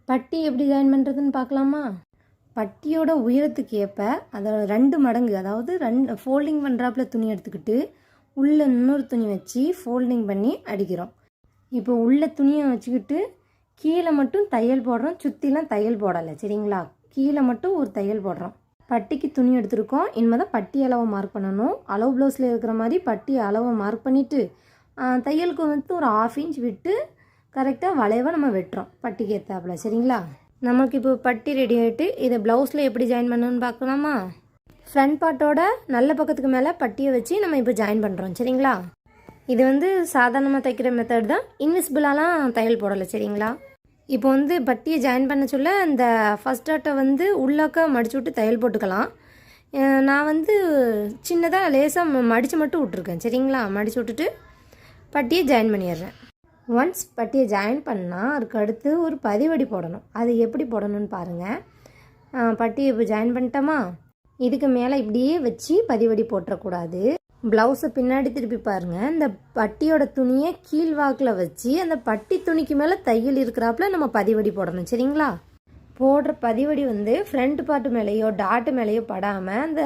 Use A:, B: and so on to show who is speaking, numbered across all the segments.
A: பட்டி எப்படி ஜாயின் பண்ணுறதுன்னு பார்க்கலாமா? பட்டியோட உயரத்துக்கு ஏற்ப அதோட 2 மடங்கு, அதாவது ஃபோல்டிங் பண்ணுறாப்புல துணி எடுத்துக்கிட்டு உள்ளே இன்னொரு துணி வச்சு ஃபோல்டிங் பண்ணி அடிக்கிறோம். இப்போ உள்ள துணியை வச்சுக்கிட்டு கீழே மட்டும் தையல் போடுறோம், சுற்றிலாம் தையல் போடலை, சரிங்களா? கீழே மட்டும் ஒரு தையல் போடுறோம். பட்டிக்கு துணி எடுத்துருக்கோம். இனிமேல் தான் பட்டி அளவை மார்க் பண்ணணும். அளவு ப்ளவுஸில் இருக்கிற மாதிரி பட்டி அளவை மார்க் பண்ணிவிட்டு தையலுக்கு வந்து ஒரு 1/2 இன்ச் விட்டு கரெக்டாக வளைவாக நம்ம வெட்டுறோம் பட்டிக்கு ஏற்றாப்புல, சரிங்களா? நமக்கு இப்போ பட்டி ரெடி ஆகிட்டு இதை ப்ளவுஸில் எப்படி ஜாயின் பண்ணணும்னு பார்க்கலாமா? ஃப்ரண்ட் பார்ட்டோட நல்ல பக்கத்துக்கு மேலே பட்டியை வச்சு நம்ம இப்போ ஜாயின் பண்ணுறோம், சரிங்களா? இது வந்து சாதாரணமாக தைக்கிற மெத்தட் தான், இன்விசிபிளாலாம் தையல் போடலை, சரிங்களா? இப்போ வந்து பட்டியை ஜாயின் பண்ண சொல்ல அந்த ஃபஸ்ட் டாட்டை வந்து உள்ளாக்க மடிச்சு விட்டு தையல் போட்டுக்கலாம். நான் வந்து சின்னதாக லேசாக மடித்து மட்டும் விட்ருக்கேன், சரிங்களா? மடித்து விட்டுட்டு பட்டியை ஜாயின் பண்ணிடுறேன். ஒன்ஸ் பட்டியை ஜாயின் பண்ணால் அதுக்கு அடுத்து ஒரு பதிவடி போடணும். அது எப்படி போடணும்னு பாருங்கள். பட்டியை இப்போ ஜாயின் பண்ணிட்டோமா, இதுக்கு மேலே இப்படியே வச்சு பதிவடி போட்டுறக்கூடாது. ப்ளவுஸை பின்னாடி திருப்பி பாருங்கள். இந்த பட்டியோட துணியை கீழ்வாக்கில் வச்சு அந்த பட்டி துணிக்கு மேலே தையல் இருக்கிறாப்புல நம்ம பதிவடி போடணும், சரிங்களா? போடுற பதிவடி வந்து ஃப்ரண்ட் பார்ட்டு மேலேயோ டாட்டு மேலேயோ படாமல் அந்த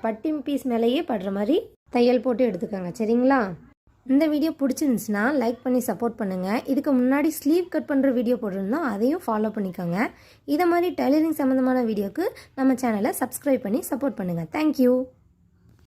A: பட்டி பீஸ் மேலேயே படுற மாதிரி தையல் போட்டு எடுத்துக்கோங்க, சரிங்களா? இந்த வீடியோ பிடிச்சிருந்துச்சுன்னா லைக் பண்ணி சப்போர்ட் பண்ணுங்கள். இதுக்கு முன்னாடி ஸ்லீவ் கட் பண்ணுற வீடியோ போட்டிருந்தோம், அதையும் ஃபாலோ பண்ணிக்கோங்க. இதை மாதிரி டெய்லரிங் சம்மந்தமான வீடியோக்கு நம்ம சேனலை சப்ஸ்கிரைப் பண்ணி சப்போர்ட் பண்ணுங்கள். தேங்க்யூ.